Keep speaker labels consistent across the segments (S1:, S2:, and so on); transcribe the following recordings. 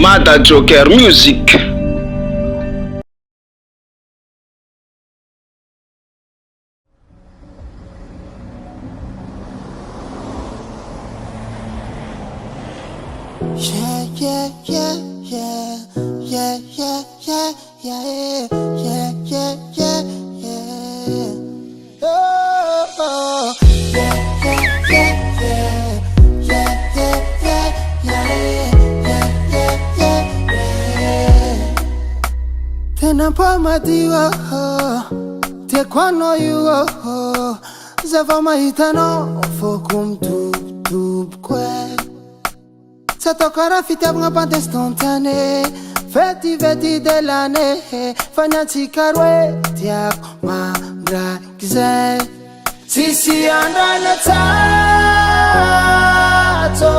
S1: Mada Jocker Music.
S2: Tenampa madiwa te kwano yuo zava mahitano fokum tub kwe satokara fitabnga pante spontane feti de l'année fanyanti karwe tiak mambra kize sisi andana tato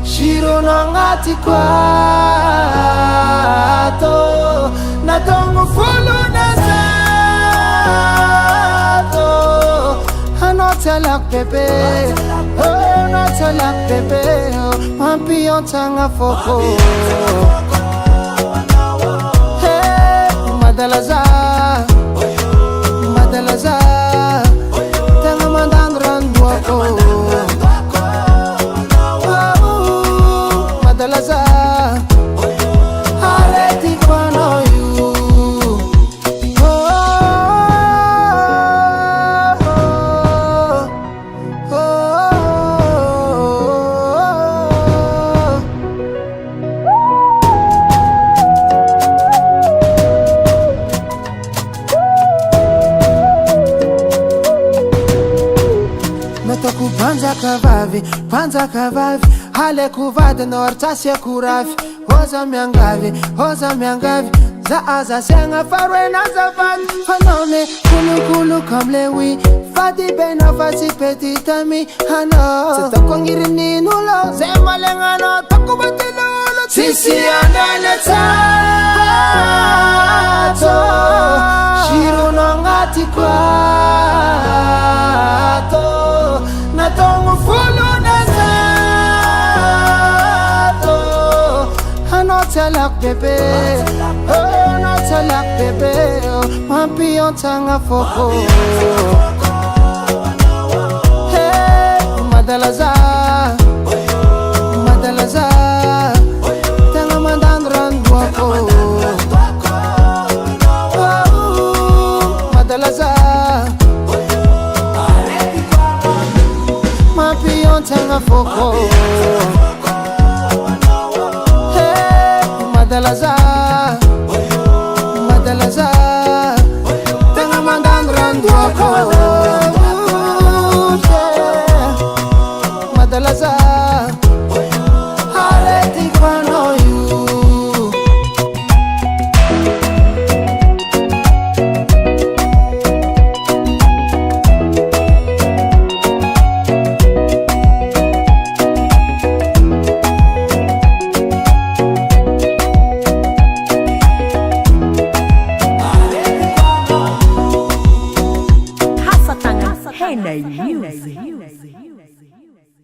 S2: shiro nangati kwato natongo fulu nazato anotelak pepe oh anotelak pepe oh mampion tanga foko hey madalaza tanga mandandran duako madalaza ARETIKO no you Panza kavavi hale kuvada nortasia kuravi hoza miangavi za senga farwe na zavani hanone kulu kamlewi fadi bena fasi petitami hano satakwangiri nulo zemalengano takubatilolo sisi andane tato shiru nongati kwato natongo fulu nazato anotelak bebe oh anotelak bebe oh mampion tanga foko hey madalaza tanga mandandran duako madalaza tanga foko hey madalaza tanga mandandran duako